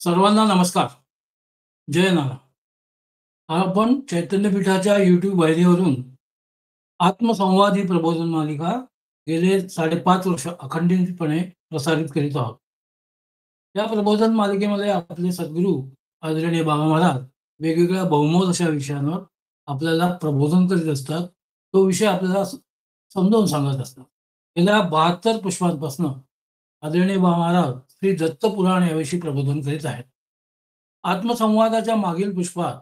सर्वांना नमस्कार. जय नाना. आपण चैतन्यपीठाच्या YouTube वाहिनीवरून आत्मसंवाद ही प्रबोधन मालिका गेले 5.5 वर्ष अखंडितपणे प्रसारित करीत आहोत. या प्रबोधन मालिकेमध्ये आपले सद्गुरू आदरणीय बाबा महाराज वेगवेगळ्या बहुमोल अशा विषयांवर आपल्याला प्रबोधन करीत असतात. तो विषय आपल्याला समजावून सांगत असतात. गेल्या 72 पुष्पांपासून आदरणीय बाबा महाराज श्री दत्त पुराण याविषयी प्रबोधन करीत आहेत. आत्मसंवादाच्या मागील पुष्पात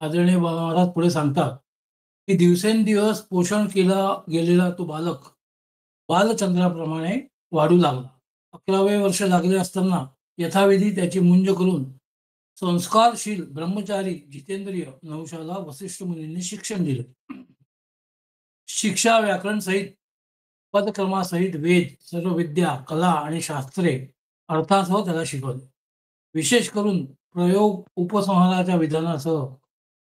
आदरणीय बाबा महाराज पुढे सांगतात की दिवसेंदिवस पोषण केला गेलेला तो बालक बालचंद्राप्रमाणे वाढू लागला. 11वे वर्ष लागले असताना यथाविधी त्याची मुंज करून संस्कारशील ब्रह्मचारी जितेंद्रिय नहुषाला वसिष्ठ मुनींनी शिक्षण दिले. शिक्षा व्याकरण सहित पदक्रमासहित वेद सर्व विद्या कला आणि शास्त्रे अर्थासह त्याला शिकवले. विशेष करून प्रयोग उपसंहाराच्या विधानासह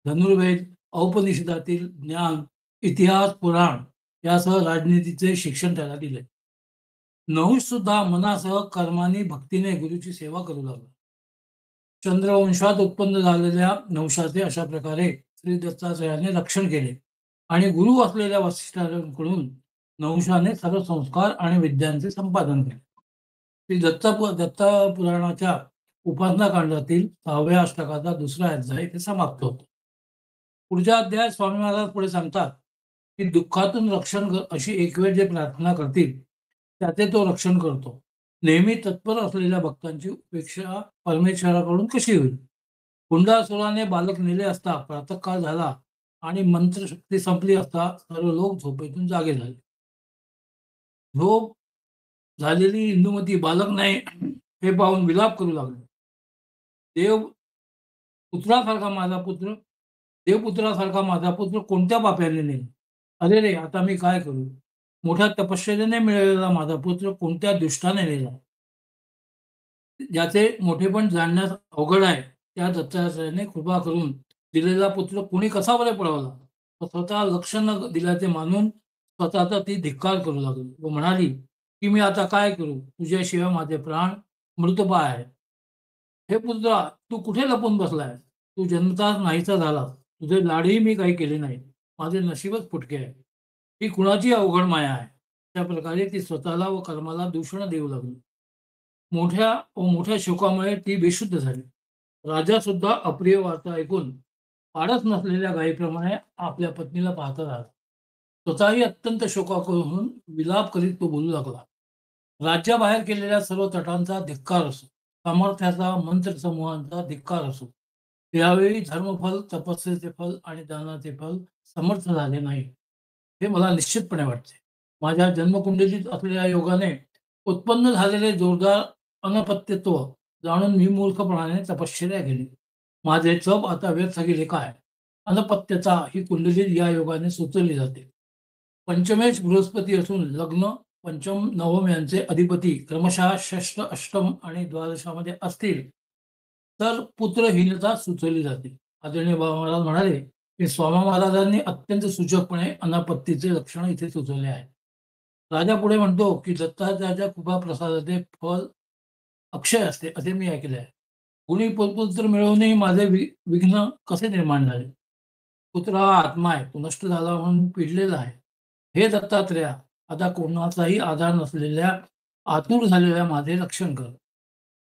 धनुर्वेद औपनिषदातील ज्ञान इतिहास पुराण यासह राजनीतीचे शिक्षण त्याला दिले. नहुष सुद्धा मनासह कर्माने भक्तीने गुरुची सेवा करू लागला. चंद्रवंशात उत्पन्न झालेल्या नहुषाचे अशा प्रकारे श्री दत्तात्रयाने रक्षण केले आणि गुरु असलेल्या वसिष्ठांकडून नहुषाने सर्व संस्कार आणि विद्यांचे संपादन केले. श्री दत्त पुराणाच्या उपासना कांडातील 6व्या अष्टकाचा दुसरा अध्याय इथे समाप्त होतो. पुढच्या अध्यायात स्वामी महाराज पुढे सांगतात की दुःखातून रक्षण अशी एक वेळ जे प्रार्थना करतील त्याचे तो रक्षण करतो. नेहमी तत्पर असलेल्या भक्तांची उपेक्षा परमेश्वराकडून कशी होईल? हुंडासुराने बालक नेले असता प्रातःकाळ झाला आणि मंत्रशक्ती संपली असता सर्व लोक झोपेतून जागे झाले. झोप झालेली इंदुमती बालक नाही हे पाहून विलाप करू लागले. देवपुत्रासारखा माझा पुत्र कोणत्या पाप्याने नेला? अरे रे, आता मी काय करू? मोठ्या तपश्चर्येने मिळालेला माझा पुत्र कोणत्या दुष्टाने नेला? ज्याचे मोठेपण जाणण्यास अवघड आहे त्या दत्तात्रयाने कृपा करून दिलेला पुत्र कुणी कसा बरे पळवला? स्वतः लक्ष न दिल्याचे मानून स्वतःचा ती धिक्कार करू लागली व म्हणाली की मी आता काय करू? तुझ्याशिवाय माझे प्राण मृतपाय आहे. हे पुत्रा, तू कुठे लपून बसलाय? तू जन्मताच नाहीसा झाला. तुझे लाडही मी काही केले नाही. माझे नशीबच फुटके आहे. ही कुणाची अवघड माया आहे? त्या प्रकारे ती स्वतःला व कर्माला दूषण देऊ लागली. मोठ्या शोकामुळे ती बेशुद्ध झाली. राजा सुद्धा अप्रिय वार्ता ऐकून पाडत नसलेल्या गायीप्रमाणे आपल्या पत्नीला पाहता राहिला. स्वतःही अत्यंत शोकाकुल विलाप करीत तो बोलू लागला. राज्याबाहेर केलेल्या सर्व तटांचा धिक्कार असो, सामर्थ्याचा मंत्र समूहांचा धिक्कार असो, यावेळी धर्मफल तपस्येचे फल आणि दानाचे फल समर्थ झाले नाही हे मला निश्चितपणे वाटते. माझ्या जन्मकुंडलीत असलेल्या योगाने उत्पन्न झालेले जोरदार अनपत्यत्व जाणून मी मूर्खपणाने तपश्चर्या केली. माझे चप आता व्यर्थ गेले काय? अनपत्यता ही कुंडलीत या योगाने सुचवली जाते. पंचमेश बृहस्पती असून लग्न पंचम नवम यांचे अधिपती क्रमशः षष्ठ अष्टम आणि द्वादशामध्ये असतील तर पुत्रहीनता सुचवली जाते. आदरणीय बाबा महाराज म्हणाले की स्वामी महाराजांनी अत्यंत सूचकपणे अनापत्तीचे लक्षण इथे सुचवले आहे. राजा पुढे म्हणतो की दत्तात्रयाच्या कृपा प्रसादाचे फल अक्षय असते असे मी ऐकले आहे. कुणी पुत्र मिळवूनही माझे विघ्न कसे निर्माण झाले? पुत्र हा आत्मा आहे, तो नष्ट झाला म्हणून पिडलेला आहे. हे दत्तात्रया, आता कोणाचाही आधार नसलेल्या आतुर झालेल्या माझे रक्षण कर.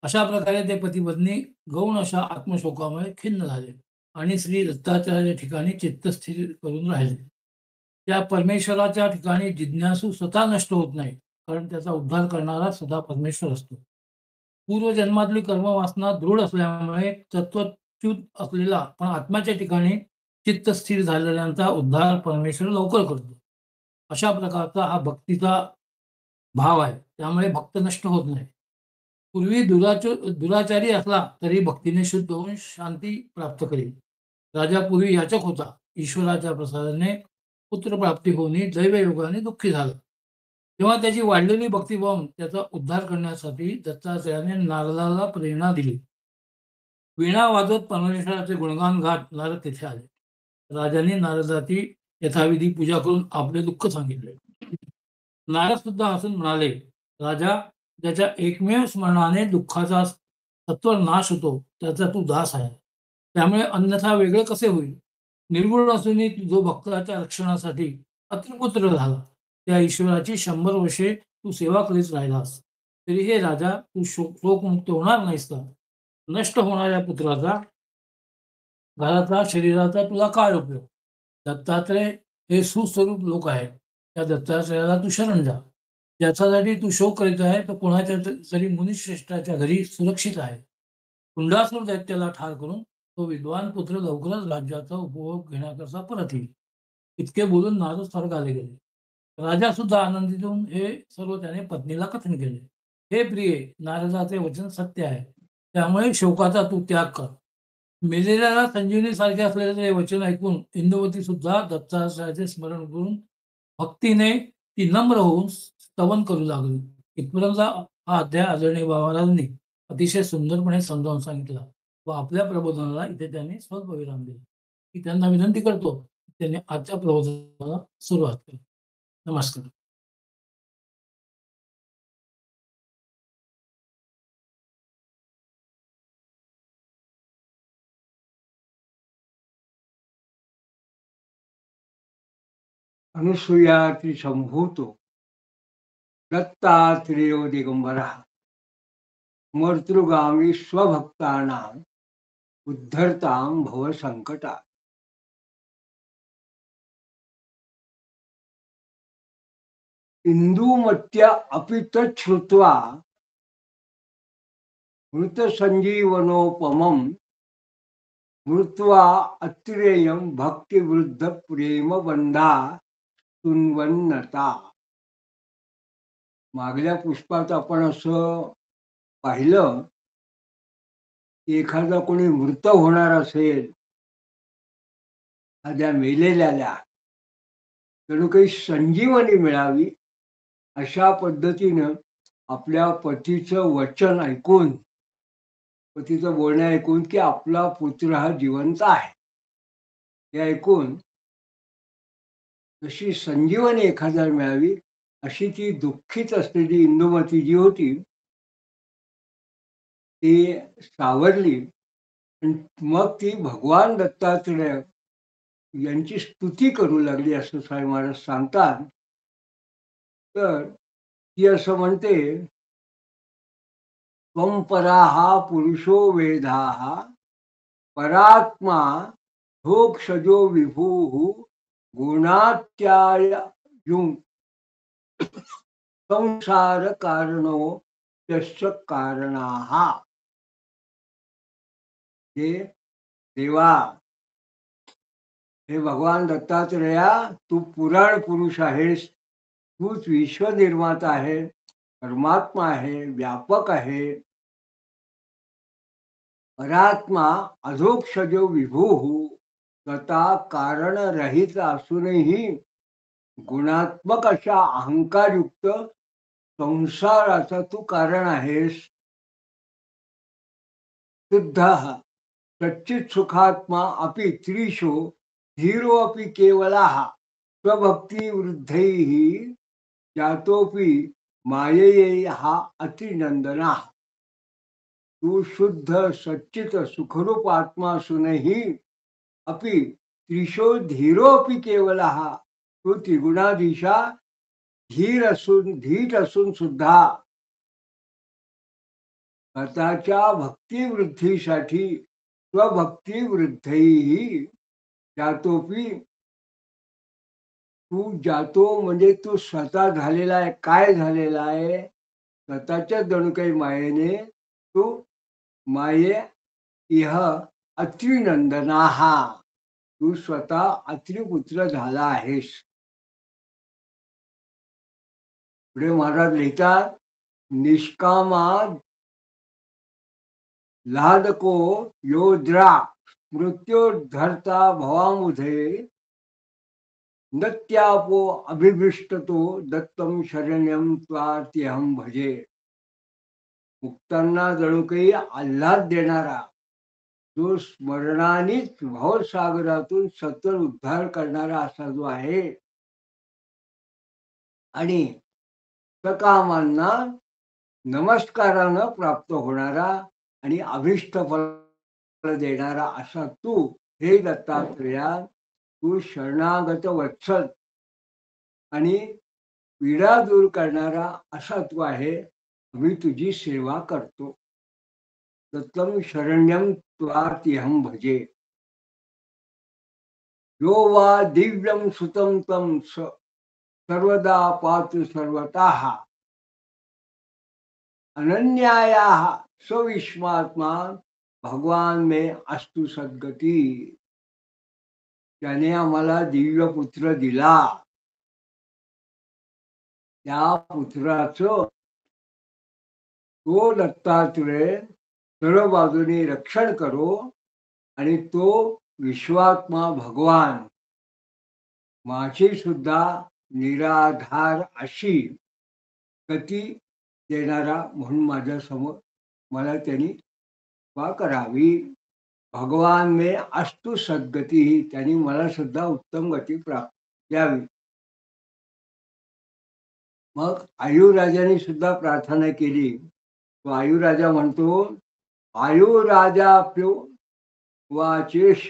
अशा प्रकारे ते पतिपत्नी गौण अशा आत्मशोकामुळे खिन्न झाले आणि श्री दत्तात्रयाच्या ठिकाणी चित्तस्थिर करून राहिले. त्या परमेश्वराच्या ठिकाणी जिज्ञासू स्वतः नष्ट होत नाही, कारण त्याचा उद्धार करणारा सदा परमेश्वर असतो. पूर्वजन्मातली कर्मवासना दृढ असल्यामुळे तत्वच्युत असलेला पण आत्म्याच्या ठिकाणी चित्त स्थिर झालेल्यांचा उद्धार परमेश्वर लवकर करतो. अशा प्रकारचा हा भक्तीचा भाव आहे. त्यामुळे भक्त नष्ट होत नाही. पूर्वी दुराचारी असला तरी भक्तीने शुद्ध होऊन शांती प्राप्त करेल. राजा पूर्वी याचक होता. ईश्वराच्या प्रसादाने पुत्रप्राप्ती होऊन दैवयोगाने दुःखी झाला. तेव्हा त्याची वाढलेली भक्ती पाहून त्याचा उद्धार करण्यासाठी दत्तात्रयाने नारदाला प्रेरणा दिली. वीणा वाजवत परमेश्वराचे गुणगान गात नारद तेथे आले. राजाने नारदाची यथाविधी पूजा करून आपले दुःख सांगितले. नारद सुद्धा हसून म्हणाले, राजा, ज्याच्या एकमेव स्मरणाने दुःखाचा सत्वर नाश होतो त्याचा तू दास आहे. त्यामुळे अन्यथा वेगळे कसे होईल? निर्गुण असूनही जो भक्ताच्या रक्षणासाठी अत्रिपुत्र झाला, त्या ईश्वराची 100 वर्षे तू सेवा करीत राहिलास. तरी हे राजा तू शोकमुक्त होणार नाहीस का? नष्ट होणाऱ्या पुत्राचा, घराचा, शरीराचा तुला काय उपयोग? दत्तात्रय हे सुस्वरूप लोक आहेत. त्या दत्तात्रयाला तू शरण जा. ज्याच्यासाठी तू शोक करीत आहे तो कोणाच्या तरी मुनिश्रेष्ठाच्या घरी सुरक्षित आहे. पुंडासूर दैत्याला ठार करून तो विद्वान पुत्र लवकरच राज्याचा उपभोग घेण्याकरता परत येईल. इतके बोलून नारद स्वर्गाला गेले. राजा सुद्धा आनंदित होऊन हे सर्व त्याने पत्नीला कथन केले. हे प्रिये, नारदाचे वचन सत्य आहे. त्यामुळे शोकाचा तू त्याग कर. मेलेल्याला संजीवनी सारखे असलेले हे वचन ऐकून इंदुमती सुद्धा दत्तात्रयाचे स्मरण करून भक्तीने ती नम्र होऊन स्तवन करू लागली. इथपर्यंत हा अध्याय आदरणीय बाबांनी अतिशय सुंदरपणे समजावून सांगितला व आपल्या प्रबोधनाला इथे त्यांनी स्वल्पविराम दिला. मी त्यांना विनंती करतो की त्यांनी आजच्या प्रबोधनाला सुरुवात करू. नमस्कार. अनुसूया त्रिसंभूतो दत्तात्रेयो दिगंबरः मर्तृगामी स्वभक्तानां उद्धरतां भव संकटा. इंदुमत्या अपि तच्छ्रुत्वा मृतसंजीवनोपमं मृत्वा अत्रेयं भक्तिवृद्ध प्रेमबंधा तुन्वन्नता. मागल्या पुष्पात आपण असं पाहिलं की एखादा कोणी मृत होणार असेल, एखाद्या मेलेल्याला जणू काही संजीवनी मिळावी अशा पद्धतीनं आपल्या पतीचं वचन ऐकून, पतीचं बोलणं ऐकून की आपला पुत्र हा जिवंत आहे, हे ऐकून जशी संजीवनी एखाद्याला मिळावी अशी ती दुःखीत असलेली इंदुमती जी होती ती सावरली. मग ती भगवान दत्तात्रय यांची स्तुती करू लागली असं साई महाराज सांगतात. तर ती असं म्हणते, त्वं पराः पुरुषो वेदाः परात्मा धोक्षजो विभुः गुणात्यायुं संसार कारणो यस्य कारणाः. हे देवा, हे भगवान दत्तात्रेया, तू पुराण पुरुष आहेस, तूच विश्व निर्माता आहे, परमात्मा आहे, व्यापक आहे. परात्मा अधोक्षजो विभुः, स्वतः कारण रहित असूनही गुणात्मक अशा अहंकारयुक्त संसाराचा तू कारण आहेस. शुद्धः सच्चित सुखात्मा अपि त्रिशो धीरो अपि केवलः स्वभक्ती वृद्धैः जातोपि मायेयः अतिनंदना. तू शुद्ध सच्चित सुखरूप आत्मा असूनही अपि त्रिशो धीरो अपि केवलः, तू त्रिगुणाधीशा धीट असून सुद्धा स्वतःच्या भक्तिवृद्धीसाठी स्वभक्तिवृद्धैः जातोपि, तू जातो म्हणजे तू स्वतः झालेला आहे. काय झालेला आहे? स्वतःच्या जणू काही मायेने तू माये इह अत्रिनंदनाहा, तू स्वतः अत्रिपुत्र झाला आहेस. पुढे महाराज लिहितात, निष्कामा लादको योद्रा मृत्योद्धरता भवामुधे नत्यापो अभिभिष्टतो दत्तम शरण्यम त्वात्यहम भजे. मुक्तांना जणू काही आल्हाद देणारा, जो स्मरणानेच भवसागरातून सतत उद्धार करणारा असा जो आहे, आणि सकामांना नमस्कारानं प्राप्त होणारा आणि अभीष्ट फल देणारा असा तू हे दत्तात्रेया, तू शरणागत वत्सल आणि पीडा दूर करणारा असा तू आहे. मी तुझी सेवा करतो. दत्तम शरण्यम त्वार्तिहं भजे. यो वा दिव्यम सुतम तम सर्वदा पातु सर्वतः. अनन्यायाः सविश्वात्मा भगवान में अस्तु सद्गती. त्याने आम्हाला दिव्य पुत्र दिला. त्या पुत्राचं तो दत्तात्रेय सर्व बाजूने रक्षण करो आणि तो विश्वात्मा भगवान माझी सुद्धा निराधार अशी गती देणारा म्हणून माझ्या समोर मला त्यांनी कृपा करावी. भगवान में अस्तु सद्गती, त्यांनी मला सुद्धा उत्तम गती प्राप्त द्यावी. मग आयुराजाने सुद्धा प्रार्थना केली. तो आयुराजा म्हणतो, आयुराजाप्यो वाचेश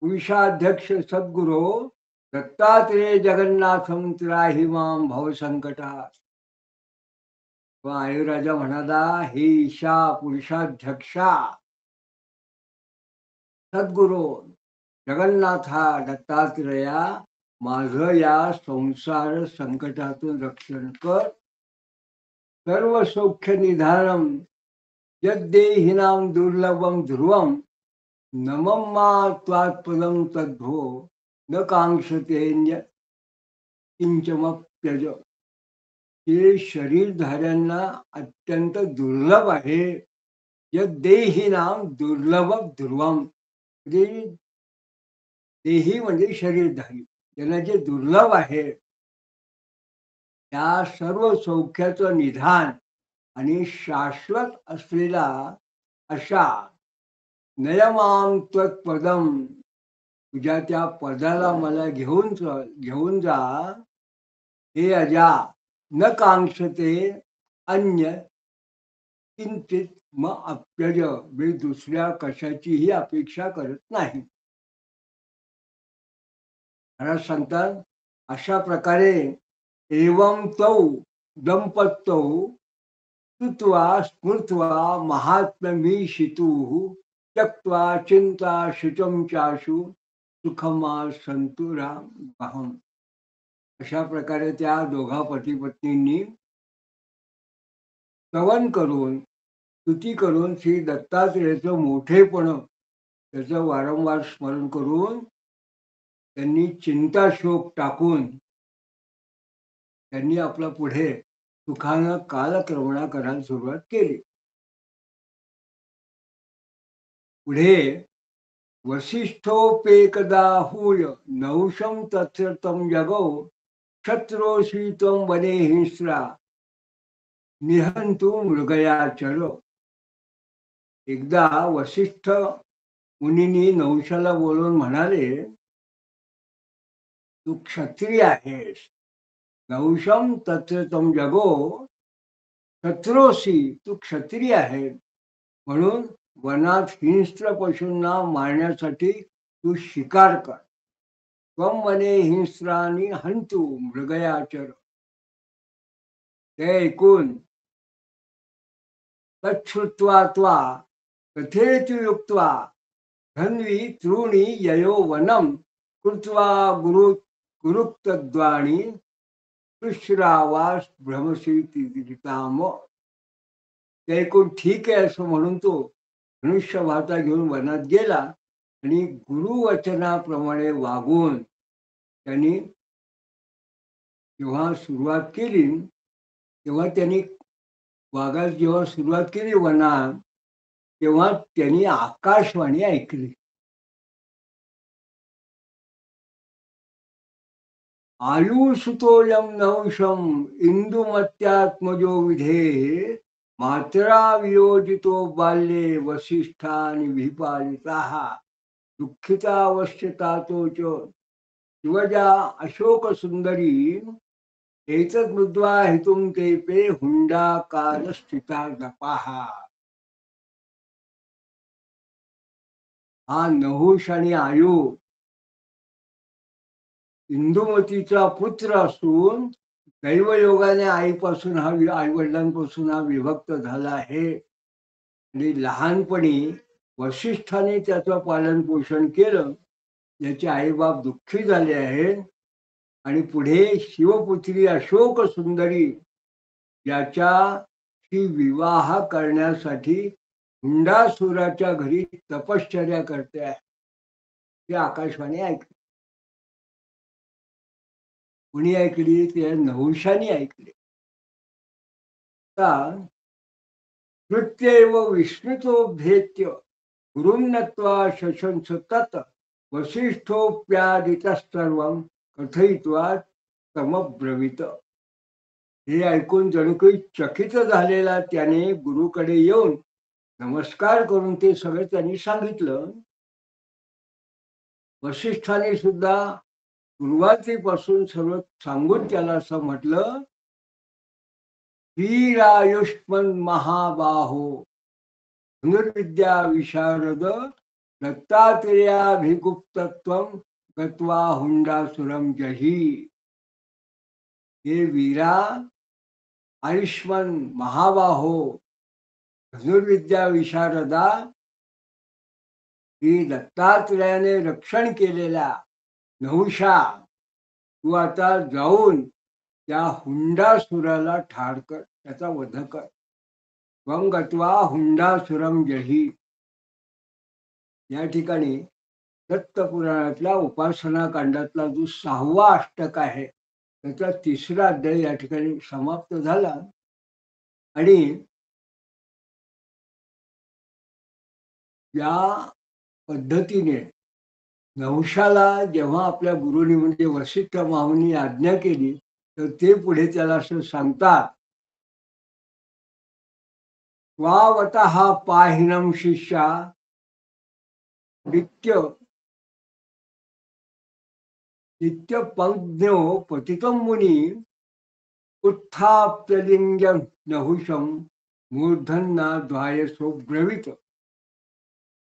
पुरुषाध्यक्ष सद्गुरो दत्तात्रेय जगन्नाथम त्राहि मां भवसंकटात. तो आयुराजा म्हणाला, हे ईशा पुरुषाध्यक्षा सद्गुरो जगन्नाथा दत्तात्रेया, माझं या संसार संकटातून रक्षण कर. सर्व सौख्य निधानम यद्देहिनां दुर्लभम ध्रुवम नमम्मा त्वात्पदम तद्भो न कांक्षतेन्य किंचमप्यज. हे शरीरधाऱ्यांना अत्यंत दुर्लभ आहे. यद्देहिनां दुर्लभ ध्रुवम, म्हणजे देही म्हणजे शरीरधारी, त्यांना जे दुर्लभ आहे त्या सर्व सौख्याचं निधान आणि शाश्वत असलेला अशा नयमाम त्वत्पदम, तुझ्या त्या पदाला मला घेऊन जा. हे अजा न कांक्षते अन्य किंचित म अप्यज, मी दुसऱ्या कशाचीही अपेक्षा करत नाही. महाराज सांगतात, अशा प्रकारे एवं तौ दंपत्तौ स्तुत्वा स्मृत्वा महात्म्यमीशितुः त्यक्त्वा चिंता शुचम चाशु सुखमा संतुरामहम. अशा प्रकारे त्या दोघा पती पत्नींनी स्तवन करून स्तुती करून श्री दत्तात्रेयाचं मोठेपण त्याचं वारंवार स्मरण करून त्यांनी चिंता शोक टाकून त्यांनी आपला पुढे सुखानं कालक्रमणा करायला सुरुवात केली. पुढे वसिष्ठोपेकदाहूय नौषं तत्र तं जगौ क्षत्रोषि त्वं वने हिंस्रा निहंतु मृगयाचर. एकदा वसिष्ठ मुनींनी नौशाला बोलून म्हणाले, तू क्षत्रिय आहेस. नौषम तत्र तं जगो, क्षत्रोसी, तू क्षत्रिय आहे म्हणून वनात हिंस्र पशूंना मारण्यासाठी तू शिकार कर. त्वं वने हिंस्रानी हंतु मृगयाचर. ते ऐकून तच्छ्रुत्वा त्वा कथेतु युक्त्वा धन्वी तृणी ययो वनम कृत्वा गुरुक्तद्वाणी शुश्रावास भ्रमसी तीर्थाम. ते ऐकून ठीक आहे असं म्हणून तो धनुष्य भाता घेऊन वनात गेला आणि गुरुवचनाप्रमाणे वागून त्यांनी जेव्हा सुरुवात केली तेव्हा त्यांनी वागायला जेव्हा सुरुवात केली वनात, तेव्हा त्यांनी आकाशवाणी ऐकली. आयुसुतोयम नौषम इंदुमत्यात्मजो विधे मात्रा वियोजितो बाल्ये वसिष्ठानि विपालिताः दुःखितावस्थितातो च शिवजा अशोक सुंदरी एतत् मृद्वा हितुं तेपे हुंडाकार स्थिता गपाः. हा नहुष आणि आयु इंदुमतीचा पुत्र असून दैवयोगाने आईपासून आई वडिलांपासून हा विभक्त झाला आहे. आणि लहानपणी वसिष्ठाने त्याचं पालन पोषण केलं. याचे आईबाप दुःखी झाले आहेत. आणि पुढे शिवपुत्री अशोक सुंदरी याच्याशी विवाह करण्यासाठी हुंडासुराच्या घरी तपश्चर्या करते आहे. ती आकाशवाणी ऐकली. कुणी ऐकली? ते नहुषाने ऐकली. कृत्यैव विस्मृतो भेत्य गुरुं नत्वा शशंस तत् वसिष्ठोऽप्यादितस्तर्वं कथयित्वा तमब्रवीत. हे ऐकून जणू काही चकित झालेला त्याने गुरुकडे येऊन नमस्कार करून ते सगळं त्यांनी सांगितलं. वसिष्ठाने सुद्धा सुरुवातीपासून सगळं सांगून त्याला असं म्हटलं, वीरायुष्मन महाबाहो धनुर्विद्या विशारद दत्तात्रेयाभिगुप्तत्वं गत्वा हुंडासुरं जही. हे वीरा, आयुष्मान महाबाहो, धनुर्विद्या विशारदा, ही दत्तात्रेयाने रक्षण केलेल्या नहुषा, तू आता जाऊन त्या हुंडासुराला ठार कर, त्याचा वध कर. त्वं गत्वा हुंडासुरं जही. या ठिकाणी दत्त पुराणातल्या उपासना कांडातला जो 6वा अष्टक आहे त्याचा 3रा अध्याय या ठिकाणी समाप्त झाला. आणि या पद्धतीने नहुषाला जेव्हा आपल्या गुरुनी म्हणजे वसिष्ठ माऊनी आज्ञा केली तर ते पुढे त्याला असं सांगतात, त्वावतः पाहिनं शिष्या नित्य नित्यपज्ञो पतितं मुनी उत्थाप्यलिंगं नहुषं मूर्धन्ना द्वायसो ब्रवीत.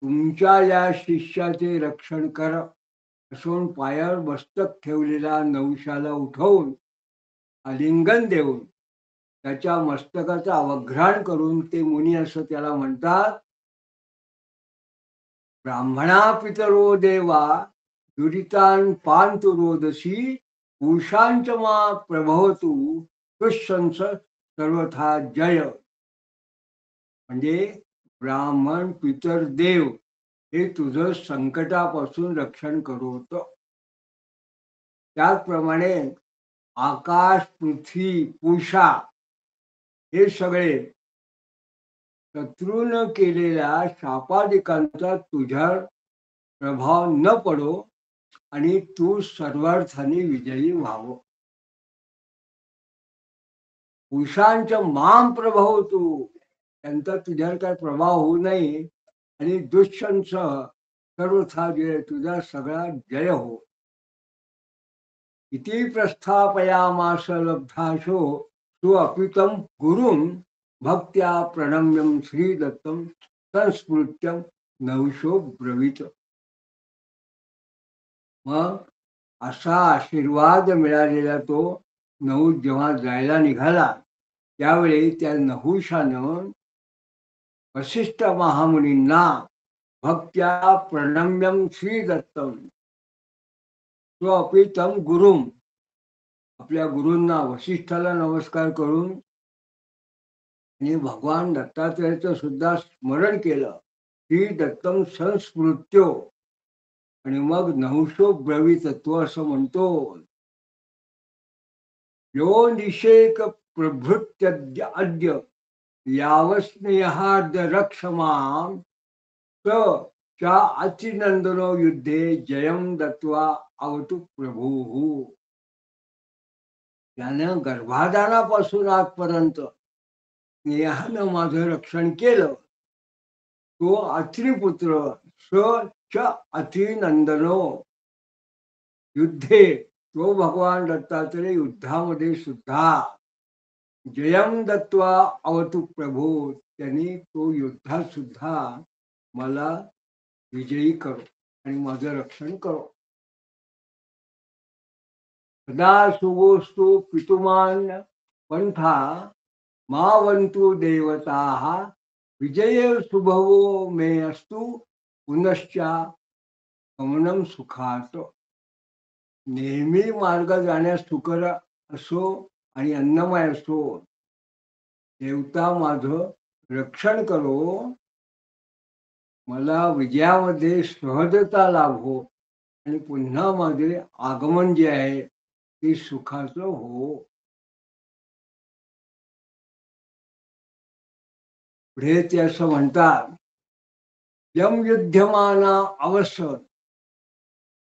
तुमच्या या शिष्याचे रक्षण कर असून पायावर मस्तक ठेवलेला नहुषाला उठवून आलिंगन देऊन त्याच्या मस्तकाचं अवघ्राण करून ते मुनी असं त्याला म्हणतात, ब्राह्मणा पितरो देवा दुरितान पांतु रोदसी पुरुषांच मा प्रभवतु दुःशंस सर्वथा जय. म्हणजे ब्राह्मण पितर देव हे तुझं संकटापासून रक्षण करवत. त्याचप्रमाणे आकाश, पृथ्वी, पूषा हे सगळे शत्रून केलेल्या शापादिकांचा तुझ्यावर प्रभाव न पडो आणि तू सर्वार्थाने विजयी व्हावं. पुरुषांचं माम प्रभाव तू, त्यांचा तुझ्यावर काय प्रभाव होऊ नये आणि दुष्यंस सर्वथा जय, तुझा सगळा जय हो. इति प्रस्थापयामास लब्धाशो सुअपितं गुरुं भक्त्या प्रणम्यं श्रीदत्तं संस्मृत्यं नहुषो ब्रवीत. मग असा आशीर्वाद मिळालेला तो नहुष जेव्हा जायला निघाला त्यावेळी त्या नहुषानं वसिष्ठ महामुनींना भक्त्या प्रणम्यं श्रीदत्तं स्वपितं गुरुं, आपल्या गुरूंना वसिष्ठाला नमस्कार करून आणि भगवान दत्तात्रेयाचं सुद्धा स्मरण केलं. श्री दत्तम संस्मृत्यो. आणि मग नहुषो ब्रवीत, तो असं म्हणतो, यो निषेक प्रभृत्य अद्य यावस्नेहार्द रक्षमां स चा अतिनंदनो युद्धे जयं दत्वा अवतु प्रभुः. त्यानं गर्भाधानापासून आजपर्यंत स्नेहानं माझं रक्षण केलं. तो अत्रिपुत्र स च अतिनंदनो युद्धे, तो भगवान दत्तात्रेय युद्धामध्ये सुद्धा जयं दत्वा अवतु प्रभू, त्यांनी तो युद्धात सुद्धा मला विजयी करो आणि माझं रक्षण करो. सदा सुगोस्तु पितुमान पंथा मावंतु देवताः विजये शुभवो मे अस्तु पुनश्चा गमनम सुखात. नेहमी मार्ग जाण्यास सुकर असो आणि अन्नमय असो. देवता माझं रक्षण करो, मला विजयामध्ये सहजता लाभो आणि पुन्हा माझे आगमन जे आहे ते सुखाचं हो. पुढे ते असं म्हणतात, यम युद्धमाना अवसर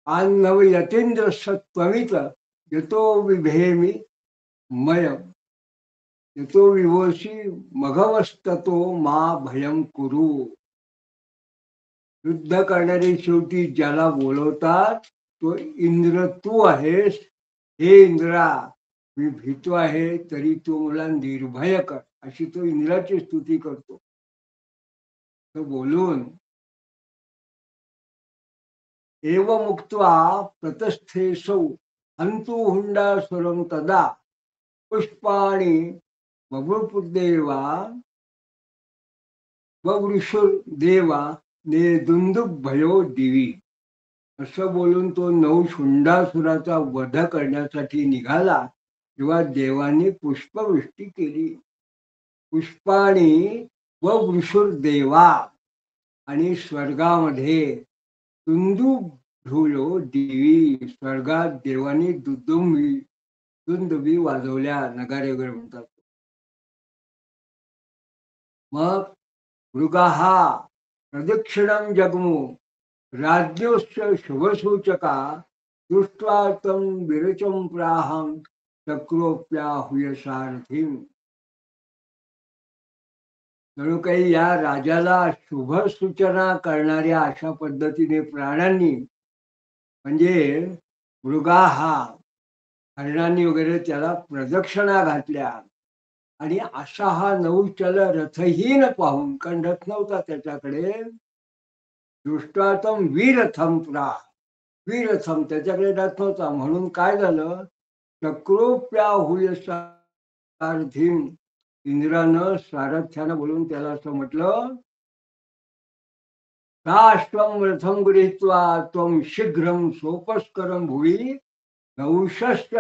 आन्नव यतींद्र सत्वमित यतो विभेमी मय यतो विवोशी मघवस्ततो मा भयं कुरु. युद्ध करणारे शेवटी ज्याला बोलवतात तो इंद्र तू आहेस. हे इंद्रा, मी भीतो आहे तरी तू मला निर्भय कर, अशी तो इंद्राची स्तुती करतो. तो बोलून एव मुक्त्वा प्रतस्थेसौ हंतु हुंडासुरं तदा पुष्पाणि बभूपुदेवा ववृषुर्देवा नेदुंदुभयो दिवी. असं बोलून तो नवशुंडासुराचा वध करण्यासाठी निघाला तेव्हा देवांनी पुष्पवृष्टी केली. पुष्पाणी व वृषुर्देवा आणि स्वर्गामध्ये दुंदुभ्यो दिवी, स्वर्गात देवांनी दुंदुभी वाजवल्या, नगारे वगैरे म्हणतात. मग मृगाः प्रदक्षिणं जगमु राज्योस्य शुभसूचका दृष्ट्वा तं विरचं प्राहं चक्रोप्याहुय सारथिं. जणू काही या राजाला शुभ सूचना करणाऱ्या अशा पद्धतीने प्राण्यांनी म्हणजे मृगाहा हरणांनी वगैरे त्याला प्रदक्षिणा घातल्या. आणि असा हा नौचल रथहीन पाहून, कारण रथ नव्हता त्याच्याकडे, दृष्टातम वीरथम वीरथम, त्याच्याकडे रथ नव्हता म्हणून काय झालं, चक्रोप्याहुय सारथीम, इंद्रानं सारथ्यानं बोलून त्याला असं म्हटलं, काष्टम रथम गृहीत्वा त्वं शीघ्रं सोपस्करं भुवि नौशश्च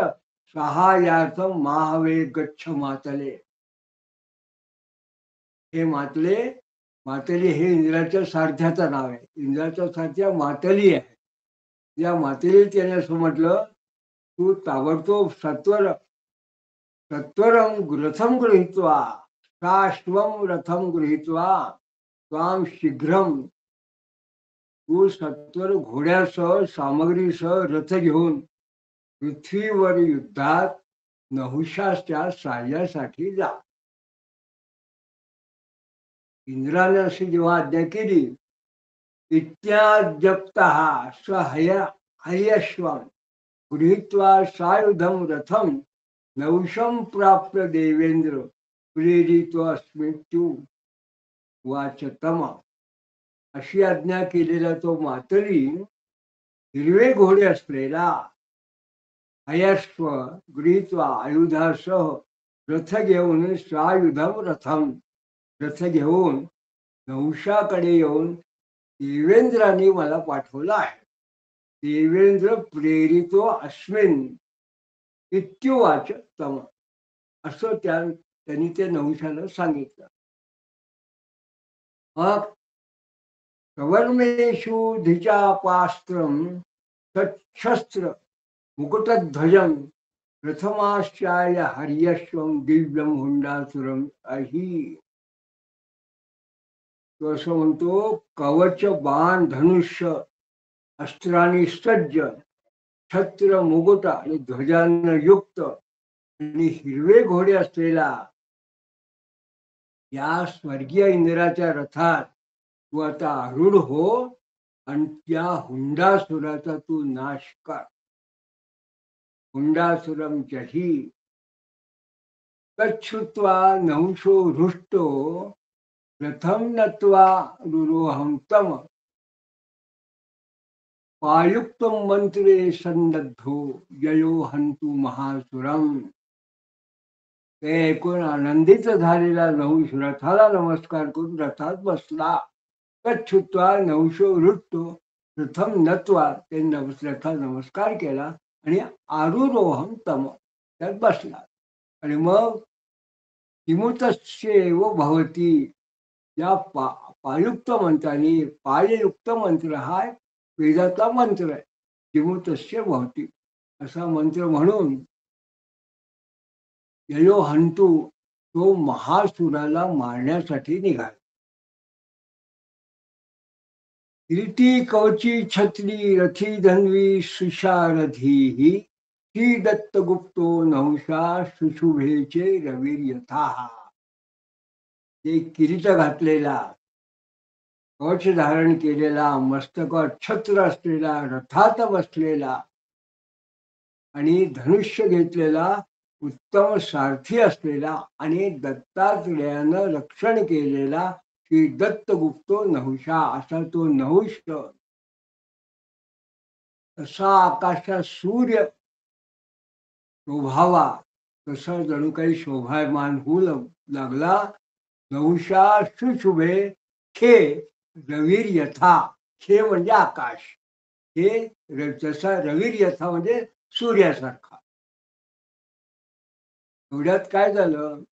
सहायार्थं माहवे गच्छ मातले. हे मातले, मातली हे इंद्राच्या सारथ्याचं नाव आहे. इंद्राच्या सारथ्या मातली आहे. या मातली त्याने असं म्हटलं, तू ताबडतोब सत्वरं रथं गृहीत्वा काष्टम रथं गृहीत्वा त्वां शीघ्रं, तू सत्वर घोड्यासह सामग्रीसह रथ घेऊन पृथ्वीवर युद्धात नहुषाच्या साह्यासाठी जा. इंद्राने अशी जेव्हा आज्ञा केली, इत्याजप्तः हयश्वं गृहीत्वा सायुधं रथं नौशं प्राप्य देवेंद्र प्रेरितोऽस्मीत्यु वाचतम. अशी आज्ञा केलेला तो मातली हिरवे घोडे असलेला हयश्व गृहीत्वा आयुधासह रथ घेऊन सायुधम रथम, रथ घेऊन नहुषाकडे येऊन देवेंद्राने मला पाठवला आहे. देवेंद्र प्रेरितो अस्मिन इत्युवाच तम, असं त्यांनी ते नहुषाला सांगितलं. मग कवर्मेषु धिचापास्त्रं तच्छस्त्र मुकुटध्वजं प्रथमाश्चाय हर्यश्वं दिव्यं हुंडासुरं अही. तो असं म्हणतो, कवच बाण धनुष्य अस्त्रांनी सज्ज, छत्र मुकुट आणि ध्वजानं युक्त आणि हिरवे घोडे असलेला या स्वर्गीय इंद्राच्या रथात तू आता आरूढ हो आणि त्या हुंडासुराचा तू नाश कर. हुंडासुरम जही तच्छ्रुत्वा नहुषो हृष्टो रथम नत्वा रुरोहं तम. पायुक्त मंत्रे सन्नद्धो ययो हंतु महासुरम. ते ऐकून आनंदित झालेला नहुष रथाला नमस्कार करून रथात बसला. तच्छुत्वा नहुषो वृत्तो प्रथम नत्वा ते रथाला नमस्कार केला आणि आरुरोहम तम त्यात बसला. आणि मग किमुतस्येव भवती या पायुक्त मंत्राने, पाययुक्त मंत्र हा वेदाचा मंत्र आहे. किमुतस्य भवती असा मंत्र म्हणून ययो हंतू तो महासुराला मारण्यासाठी निघाला. किरीटी कवची छत्री रथी धन्वी सुशारधी श्री दत्तगुप्तो नहुषा सुशुभेचे रवीर्यथा. ते किरीट घातलेला, कवच धारण केलेला, मस्तकावर छत्र असलेला, रथात बसलेला आणि धनुष्य घेतलेला, उत्तम सारथी असलेला आणि दत्तात्रेयानं रक्षण केलेला श्री दत्तगुप्तो नहुषा असा तो नहुष तसा आकाशात सूर्य शोभावा तसा जणू काही शोभायमान होऊ लागला. नहुषा सुशुभे खे रवीर यथा. खे म्हणजे आकाश, हे जसा रवीर यथा म्हणजे सूर्यासारखा. एवढ्यात काय झालं,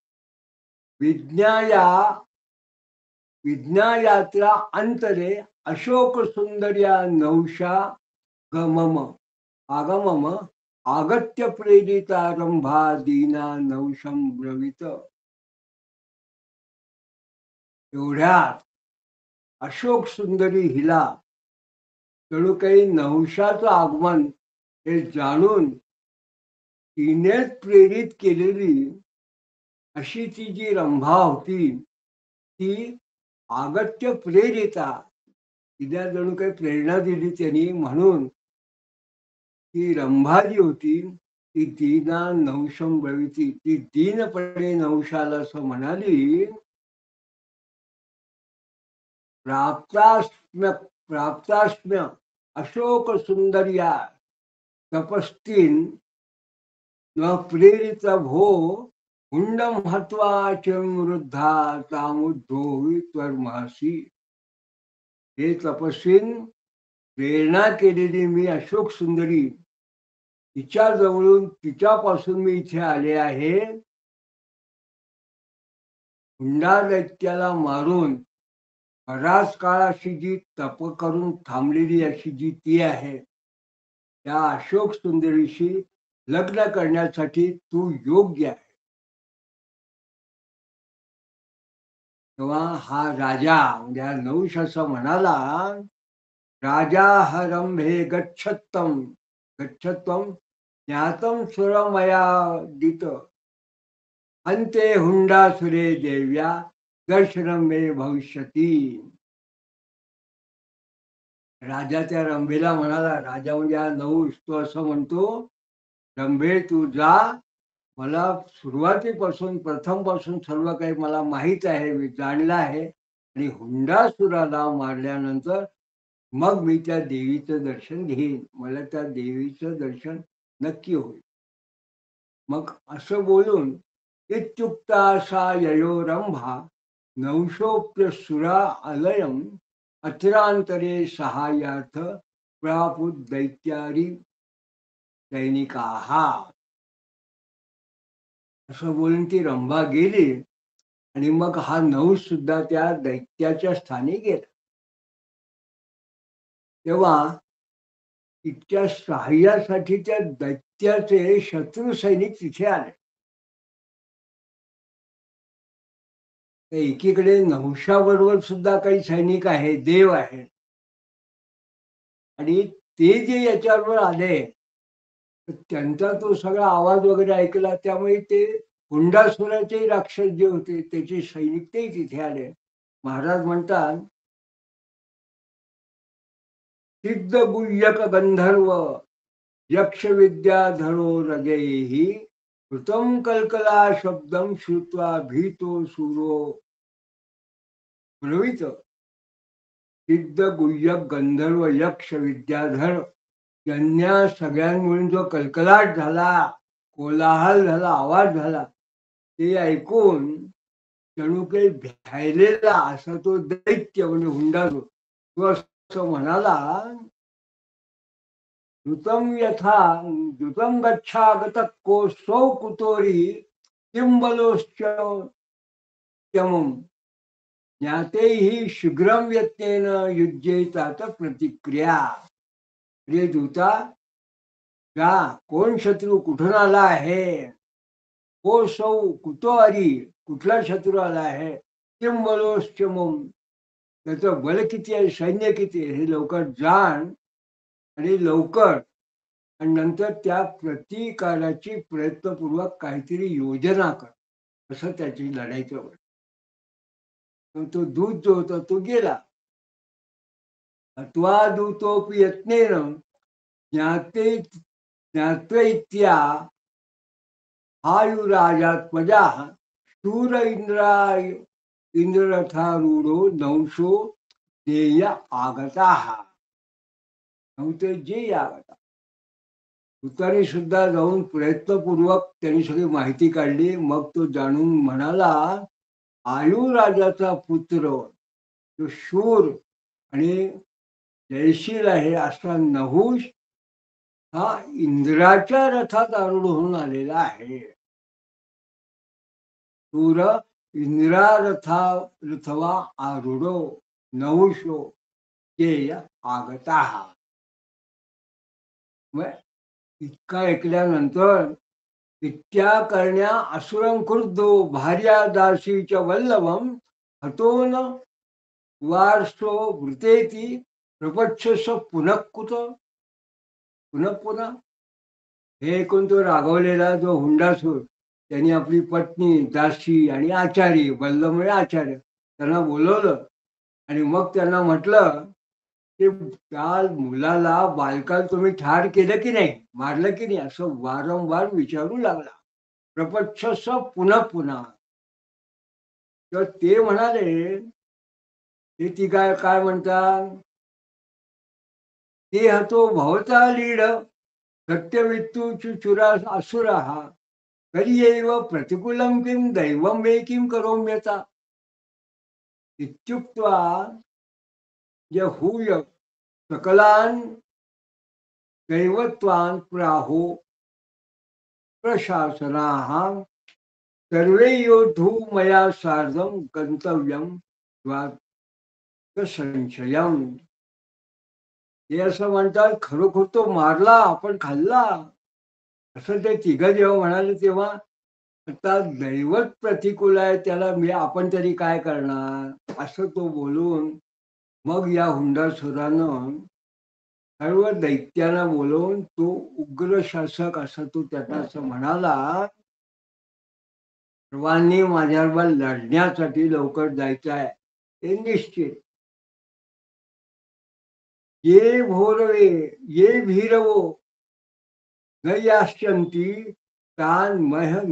विज्ञायात्रा अंतरे अशोक सुंदर्या नहुषा गमम आगमम आगत्य प्रेरितारंभा दीना नहुषम ब्रवीत. एवढ्यात अशोक सुंदरी हिला जणू काही नहुषाचं आगमन हे जाणून तिनेच प्रेरित केलेली अशी ती जी रंभा होती ती आगत्य प्रेरिता, तिला जणू काही प्रेरणा दिली त्यांनी. म्हणून ती रंभा जी होती ती दीना नहुषम ब्रवीती, ती दीनपणे नहुषाला असं म्हणाली, प्राप्तास्म्य अशोक सुंदर्या तपस्तीन न प्रेरित भो हुंडम हत्वा वृद्धा तामुद्धोवी त्वर्महसी. हे तपस्वीन, प्रेरणा केलेली मी अशोक सुंदरी, तिच्या जवळून तिच्यापासून मी इथे आले आहे. हुंडा दैत्याला मारून बराच काळ अशी जी तप करून थांबलेली अशी जी ती आहे, त्या अशोक सुंदरीशी लग्न करण्यासाठी तू योग्य आहे. तेव्हा हा राजा म्हणजे हा नहुष असं म्हणाला, राजा हरंभे गच्छत्तम गच्छत्वम ज्ञातम सुरमया दित अंते हुंडासुरे देव्या दर्शनम मे भविष्यती. राजा त्या रंभेला म्हणाला, राजा म्हणजे हा नहुष, तो असं म्हणतो, रंभे तू जा, मला सुरुवातीपासून प्रथम पासून सर्व काही मला माहीत आहे, मी जाणलं आहे. आणि हुंडासुराला मारल्यानंतर मग मी त्या देवीचं दर्शन घेईन, मला त्या देवीचं दर्शन नक्की होईल. मग असं बोलून इत्युक्ता सा ययो रंभा नहुषोप्य सुरा अलयम अतिरांतरे सहाय्यार्थ प्रापुत दैत्यारी सैनिकाहा. असं बोलून ती रंभा गेली आणि मग हा नहुष सुद्धा त्या दैत्याच्या स्थानी गेला. तेव्हा इतक्या सहाय्यासाठी त्या दैत्याचे शत्रू सैनिक तिथे आले. एकीकडे नहुषाबरोबर सुद्धा काही सैनिक आहे, देव आहेत, आणि ते जे याच्याबरोबर आले त्यांचा तो सगळा आवाज वगैरे ऐकला, त्यामुळे ते हुंडासुराचे राक्षस जे होते त्याचे सैनिक ते तिथे आले. महाराज म्हणतात, सिद्ध गुह्यक गंधर्व यक्ष विद्याधरो रजयेहि कृतम कल्कला शब्दम श्रुत्वा भीतो सुरो ब्रवीत. सिद्ध गुह्यक गंधर्व यक्ष विद्याधर यांना सगळ्यांमुळे जो कलकलाट झाला, कोलाहल झाला, आवाज झाला, ते ऐकून जणू काही भ्यायलेला असा तो दैत्य म्हणजे हुंडारो तो असं म्हणाला, द्रुतम यथा द्रुतम गच्छागत कोसौ कुतोरी किंबलोश्चमम ज्ञातेहि शीघ्रम यत्नेन युज्येतात प्रतिक्रिया. रे दूता, का कोण शत्रू कुठून आला आहे, कोसौ कुतोरी कुठला शत्रू आला आहे, किंबलोश्चमम त्याचं बल किती आहे, सैन्य किती आहे, हे लवकर जाण आणि लवकर आणि नंतर त्या प्रतिकाराची प्रयत्नपूर्वक काहीतरी योजना कर असं त्याची लढायचं होतं. तो दूत जो होता तो गेला. अत्वा दूतोपि यत्नेन ज्ञाते ज्ञात्वैत्या आयुराजात्मजा शूर इंद्ररथारूढो नौशो देय आगता नव्हते जे आगता. दूताने सुद्धा जाऊन प्रयत्नपूर्वक त्यांनी सगळी माहिती काढली. मग तो जाणून म्हणाला, आयुराजाचा पुत्र तो शूर आणि जयशील आहे असा नहुष हा इंद्राच्या रथात आरूढ होऊन आलेला आहे. शूर इंद्रा रथवा आरूढो नहुषो केय आगता. इतका ऐकल्यानंतर इत्या करण्या असुरं क्रुद्धो भार्या दासीच्या वल्लभम हतोन वारसो वृतेती प्रपच्छस पुनः कुत. पुन्हा हे ऐकून तो रागवलेला जो हुंडासूर त्यांनी आपली पत्नी दासी आणि आचारी वल्लभ म्हणजे आचार्य त्यांना बोलवलं आणि मग त्यांना म्हटलं की त्या मुलाला बालकाला तुम्ही ठार केलं की नाही, मारलं की नाही असं वारंवार विचारू लागला. प्रपच्छस पुन्हा तर ते म्हणाले, ते ती काय म्हणतात, ते हतो भवता लीड सत्यवित्तू चुरा असुरा करियैव प्रतिकूलं किं दैवं मे किं करोम्यता इत्युक्त्वा यहूय सकलान् दैवत्वान् प्राहो प्रशासनाः सर्वे योद्धू मया सार्धं गंतव्यं संशयम. हे असं म्हणतात, खरोखर तो मारला आपण खाल्ला असं ते तिघ जेव्हा म्हणाले तेव्हा आता दैवत प्रतिकूल आहे त्याला आपण तरी काय करणार असं तो बोलून मग या हुंडासुरानं सर्व दैत्यांना बोलवून तो उग्र शासक असं तो त्याला असं म्हणाला, सर्वांनी माझ्याबरोबर लढण्यासाठी लवकर जायचं आहे हे निश्चित. ये भोरवे ये भीरवो न याश्यन्ति तान्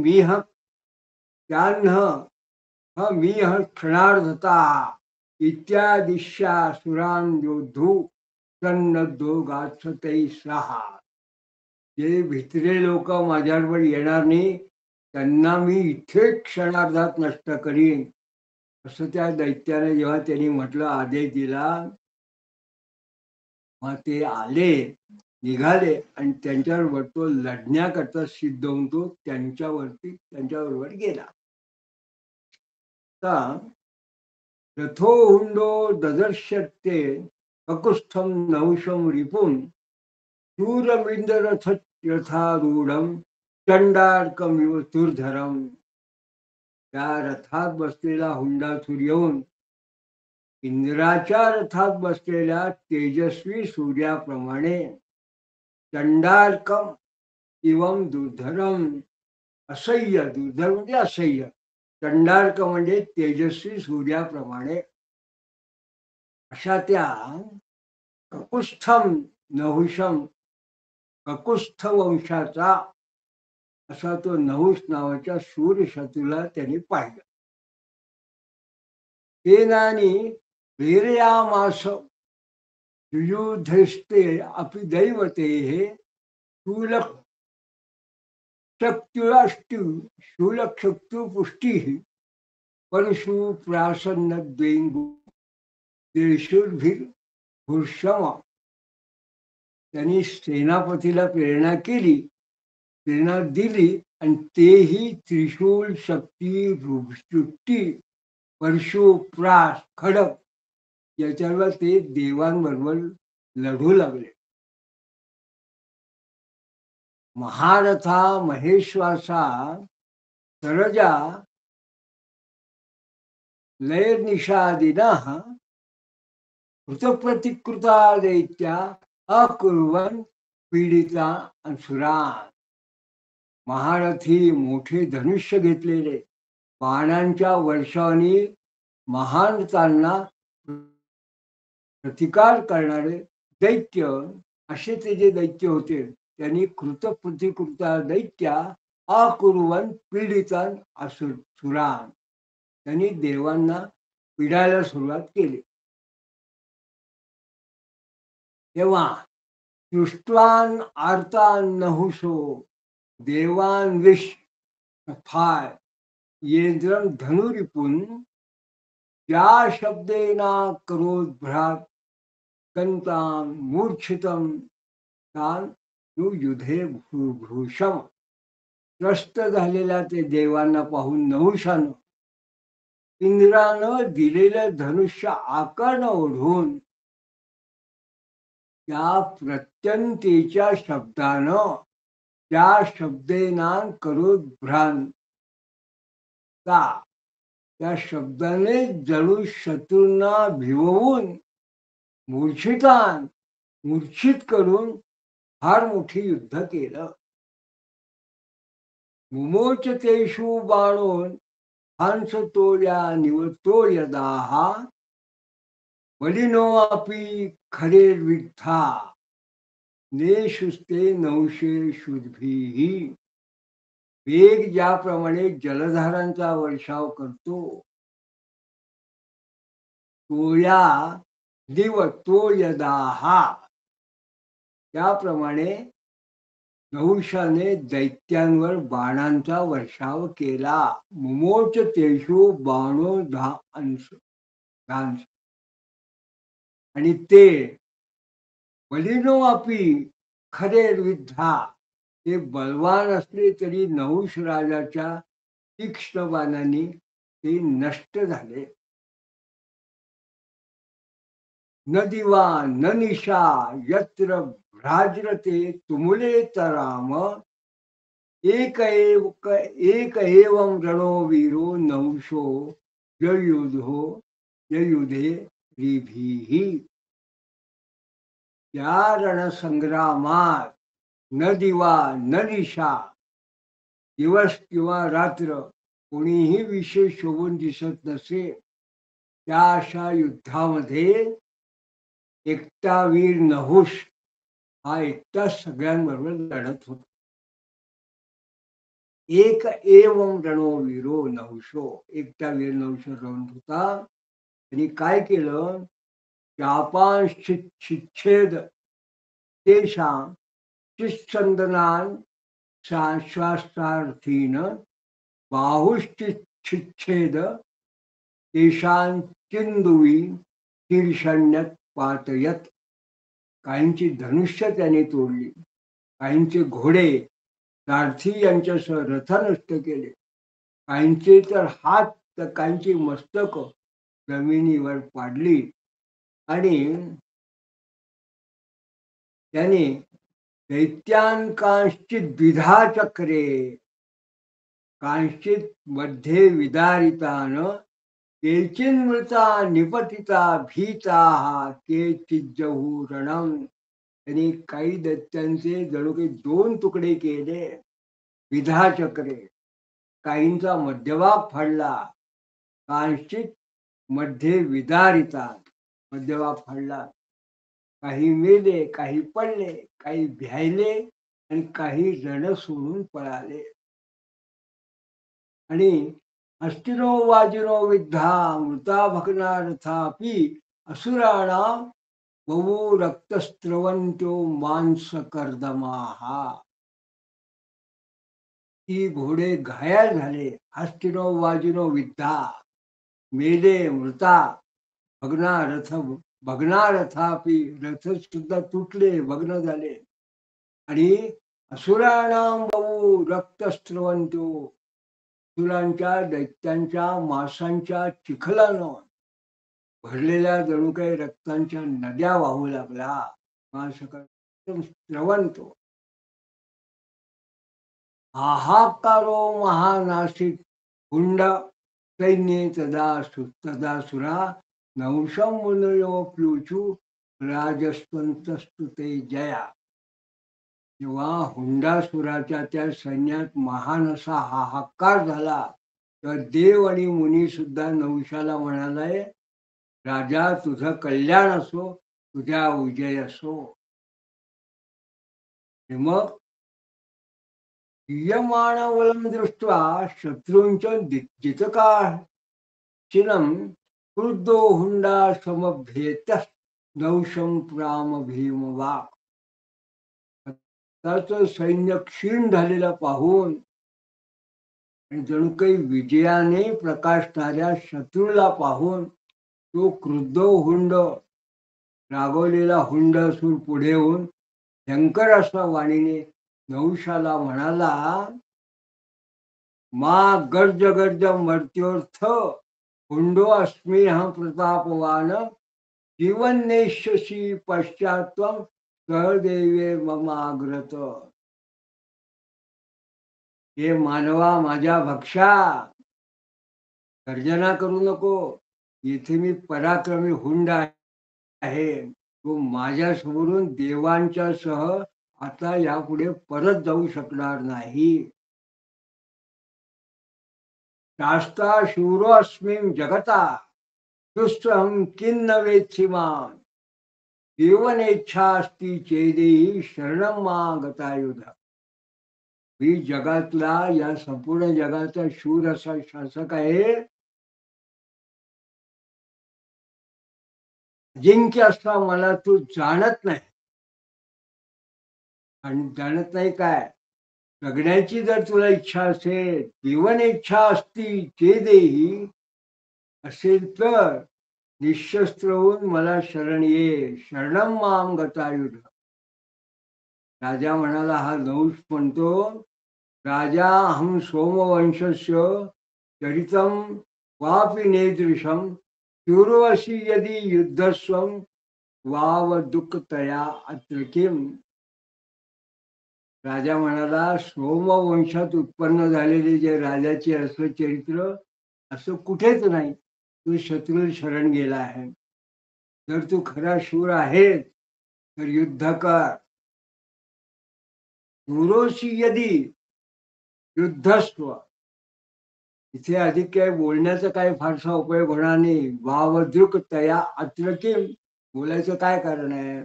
मीह त्यान्ह मीह क्षणार्धता इत्यादिशा सुरान योद्धू सन्नद्धो गाच्छतै स्वाहा. जे भित्रे लोक माझ्याबरोबर येणार नाही त्यांना मी इथे क्षणार्धात नष्ट करीन असं त्या दैत्याने जेव्हा त्यांनी म्हटलं, आदेश दिला, मग ते आले निघाले आणि त्यांच्याबरोबर तो लढण्याकरता सिद्ध होऊन तो त्यांच्याबरोबर गेला. रथो हुंडो ददर्शते ककुस्थम नहुषम रिपुन शूरविंद रथ रथारूढम चंडार्कमिव दुर्धरम. त्या रथात बसलेला हुंडासूर येऊन इंद्राच्या रथात बसलेल्या तेजस्वी सूर्याप्रमाणे चंडार्कम इवम दुर्धरम, असह्य, दुर्धर म्हणजे असह्य, चंडार्क म्हणजे तेजस्वी सूर्याप्रमाणे अशा त्या ककुस्थम नहुषम ककुस्थ वंशाचा असा तो नहुष नावाच्या शूर शत्रूला त्यांनी पाहिलं. तेनानी प्रेरयामास युयुधस्ते अपि दैवते शूलक्षक्तु पुष्टी परशु प्रासन्न द्वेंगु देशुर्भिर्भूषम. त्यांनी सेनापतीला प्रेरणा केली, प्रेरणा दिली आणि तेही त्रिशूल शक्ती सृष्टी परशु प्रास खडक याच्यावर ते देवांबरोबर लढू लागले. महारथा महेश्वासा सरजा लयनिषादिनः कृतप्रतिकृता दैत्या अकुर्वन् पीडिता असुरान्. महारथी मोठे धनुष्य घेतलेले बाणांच्या वर्षाने महारथांना प्रतिकार करणारे दैत्य, असे ते जे दैत्य होते त्यांनी कृतप्रतिकृता दैत्या अकुर्वन् पीडितान् असुरान्, त्यांनी देवांना पिडायला सुरुवात केली. तेव्हा दृष्ट्वान आर्तान नहुषो देवान विष फाय येंद्रम धनुरिपुन या शब्देना करोद्भ्रात कंतान मूर्छितम तान युधे भूषम. त्रस्त झालेल्या ते देवांना पाहून नहुषानं इंद्रानं दिलेलं धनुष्य आकारानं ओढून त्या प्रत्यंतेच्या शब्दानं त्या शब्देनान करोद्भ्रांत, त्या शब्दाने जणू शत्रूंना भिवून मूर्छित करून फार मोठी युद्ध केलं. मुमोचतेषु बाणोन हंस तोल्या निवतो यदाहा बलिनो अपि खरेर्विद्धा नेशुस्ते नौशे शुद्भीही. वेग ज्याप्रमाणे जलधारांचा वर्षाव करतो, तोया दिवतो यदाहा, त्याप्रमाणे नहुषाने दैत्यांवर बाणांचा वर्षाव केला. मुमोच तेषु बाणो धांस, आणि ते बलिनो अपि खरेर्विद्धा, ते बलवान असले तरी नहुष राजाच्या तीक्ष्ण बाणांनी ते नष्ट झाले. न दिवा न निशा यत्र भ्राजरते तुमुले तराम एक एवं रणो वीरो नहुषो ययुधे रिभीही. या रणसंग्रामात न दिवा न निशा, दिवस किंवा रात्र कोणीही विशेष शोभून दिसत नसे, त्या अशा युद्धामध्ये एकटा वीर नहुष हा एकटा सगळ्यांबरोबर लढत होता. एक एवं रणो वीरो नहुषो, एकटा वीर नहुष लढत होता. त्यांनी काय केलं, शापांच्छिच्छेद तेषां चिच्छंदनान शास्त्रार्थीन बाहुश्चिच्छेद तेषां चिंदुवी शीर्षण्यत पातयत. काहींची धनुष्य त्याने तोडली, काहींचे घोडे सारथी यांच्यासह रथ नष्ट केले, काहींचे तर हात तर काहींची मस्तक जमिनीवर पाडली. आणि त्याने दैत्यांकांश्चित द्विधा चक्रे, कांश्चित मध्ये विदारितान केचिन्मृता निपतिता भीता केचिज्जहू रणम. त्यांनी काही दैत्यांचे जणू काही दोन तुकडे केले, विधा चक्रे. काहींचा मध्यभाग फाडला, कांश्चित मध्ये विदारिता, मध्यभाग फाडला. काही मेले, काही पडले, काही भ्यायले आणि काही रण सोडून पळाले. आणि हस्तिनो वाजिनो विद्धा मृता भगना रथापि असुराणां बहु रक्तस्रवंत्यो मांसकर्दमाः. ती घोडे घायल झाले, हस्तिनो वाजिनो विद्धा, मेले मृता, भग्ना रथ भग्ना रथापि, रथ सुद्धा तुटले, भग्न झाले. आणि असुराणां बहु रक्तस्रवंत्यो, असुरांच्या दैत्यांच्या मांसांच्या चिखलानं भरलेल्या जणू काही रक्तांच्या नद्या वाहू लागल्या. मांसकर्दम स्रवंतो, हाहाकारो महानाशिक, हुंड सैन्ये तदासुरा नौशं मुनयो प्युचु राजस्वंतस्तु ते जया. जेव्हा हुंडासुराच्या त्या सैन्यात महान असा हाहाकार झाला, तर देव आणि मुनी सुद्धा नहुषाला म्हणाले, राजा तुझं कल्याण असो, तुझ्या विजय असो. मग क्रियमाणवलं दृष्ट्वा शत्रूंच जितकाचिनं क्रुद्धो हुंडा समभ्येत नौशं प्राम भीमवाक्. त्याचं सैन्य क्षीण झालेलं पाहून आणि जणू काही विजयाने प्रकाशणाऱ्या शत्रूला पाहून तो क्रुद्ध हुंड, रागवलेला हुंड असून पुढे येऊन भयंकर असा वाणीने नहुषाला म्हणाला, मा गर्ज गर्ज मर्त्योर्थ, हुंडो अस्मी हा प्रतापवान, जीवन नेष्यसी पश्चात्त्वं सहदेवे मम आग्रत. हे मानवा माझ्या भक्षा, गर्जना करू नको. इथे मी पराक्रमी हुंड आहे, तो माझ्या समोरून देवांच्या सह आता यापुढे परत जाऊ शकणार नाही. शास्ता शूरो अस्मिन् जगता, दुष्टहं किन्न वेत्सि मां, जीवनेच्छा अस्ति चेदेहि शरणं मा गतायुध. मी जगातला, या संपूर्ण जगाचा शूर असा शासक आहे, अजिंक्य असता मला तू जाणत नाही. आणि जाणत नाही काय, जगण्याची जर तुला इच्छा असेल, जीवन इच्छा असती चेदेही असेल, तर निशस्त्र होऊन मला शरण ये, शरणम माम गतायुध. राजा म्हणाला, हा नहुष म्हणतो, राजा अहं सोमवंशस्य चरितं वापि नेदृशं, शूरोऽसि यदि युद्धस्वं वाव दुःखतया अत्र किम. राजा म्हणाला, सोमवंशात उत्पन्न झालेले जे राजाचे असं चरित्र असं कुठेच नाही. तू शत्रू शरण गेला आहे. जर तू खरा शूर आहेस तर युद्ध कर. शूरोशी यदी युद्धस्व. इथे अधिक काय बोलण्याचा काय फारसा उपयोग होणार नाही. वावदृक तया अत्र किम, बोलायचं काय कारण आहे.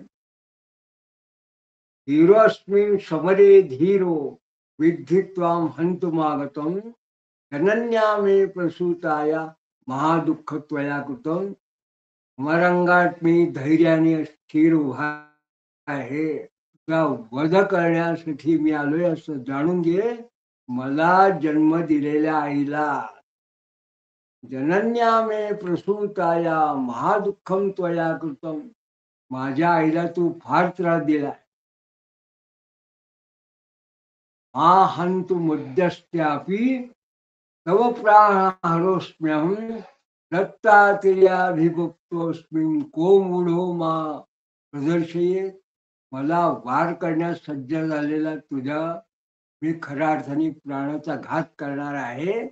धीरोऽस्मिन् समरे धीरो, विद्धि त्वां हन्तुमागतं, धनन्या मे प्रसूताया महादुःख त्वया कृतं. मरंगात मी धैर्याने स्थिर उभा आहे, तुला वध करण्यासाठी मी आलोय असं जाणून घे. मला जन्म दिलेल्या आईला, जनन्या मे प्रसूताया महादुःखम त्वया कृतं, माझ्या आईला तू फार त्रास दिलाय. हा हंतु मुद्यस्त्यापि तव प्राणहरोस्म्यहं, दत्तात्रेयाभिगुप्तोस्मिन् को मूढो मा प्रदर्शयेत. मला वार करण्यास सज्ज झालेला तुझ्या मी खऱ्या अर्थाने प्राणाचा घात करणार आहे.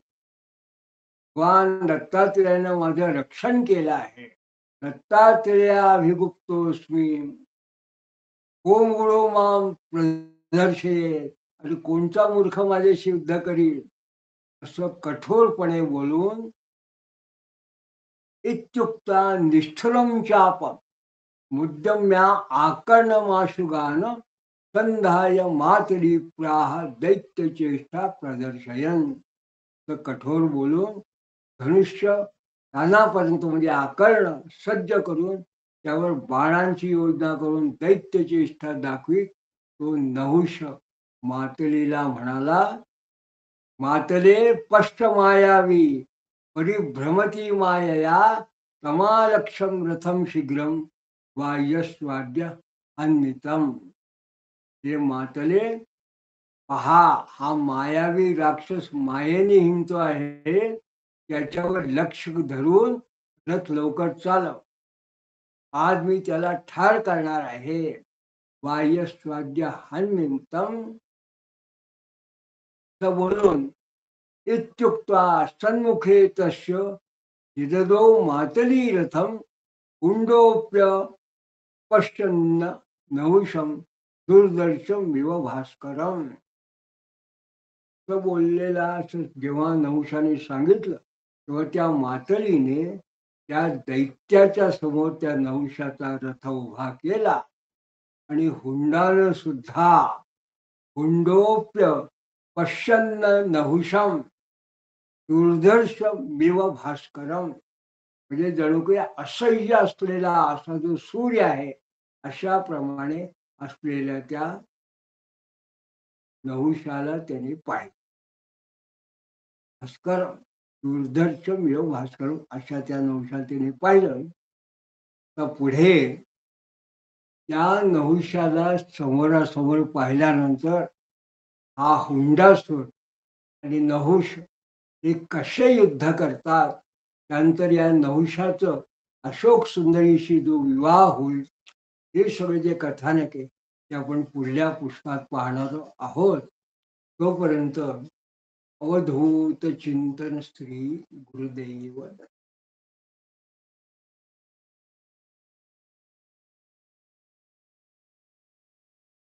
भगवान दत्तात्रेयानं माझं रक्षण केलं आहे. दत्तात्रेयाभिगुप्तोस्मी को मूढो माम प्रदर्शयेत. आणि कोणता मूर्ख माझ्याशी युद्ध करील, असं कठोरपणे बोलून इत्युक्ता निष्ठुरं चापं मुद्यम्या आकर्णमाशुगान संधाय मातरी प्राह दैत्यचेष्टा प्रदर्शयन. तर कठोर बोलून धनुष्य कानापर्यंत म्हणजे आकर्ण सज्ज करून त्यावर बाणांची योजना करून दैत्याची इष्टा दाखवी तो नहुष मातलीला म्हणाला, मातले स्पष्ट मायावी परिभ्रमती मायया तमालक्षम रथम शीघ्रम वायस्वाद्य अन्वितम. हे मातले पहा, हा मायावी राक्षस मायेने हिंडतो आहे, त्याच्यावर लक्ष धरून रथ लवकर चालव, आज मी त्याला ठार करणार आहे. वायस्वाद्य हन्मितम बोलून इत्युक्त्वा सन्मुखे तस्य विददौ मातली रथम कुंडोप्य पश्यन्न नहुषम दुर्दर्शम विव भास्करम. तो बोललेला असं जेव्हा नहुषाने सांगितलं तेव्हा त्या मातलीने त्या दैत्याच्या समोर त्या नहुषाचा रथ उभा केला आणि हुंडानं सुद्धा हुंडोप्य पश्यन्न नहुषम दुर्दर्श मिव भास्करम, म्हणजे जणू काही असह्य असलेला असा जो सूर्य आहे अशा प्रमाणे असलेल्या त्या नहुषाला त्यांनी पाहिलं. भास्कर दुर्धर्ष मिळव भास्कर अशा त्या नहुषाला त्यांनी पाहिलं. तर पुढे त्या नहुषाला समोरासमोर पाहिल्यानंतर हा हुंडासूर आणि नहुष हे कसे युद्ध करतात, त्यानंतर या नहुषाचं अशोक सुंदरीशी जो विवाह होईल, हे सगळे जे कथानक आहे ते आपण पुढल्या पुष्पात पाहणार आहोत. तोपर्यंत अवधूत चिंतन श्री गुरुदेव.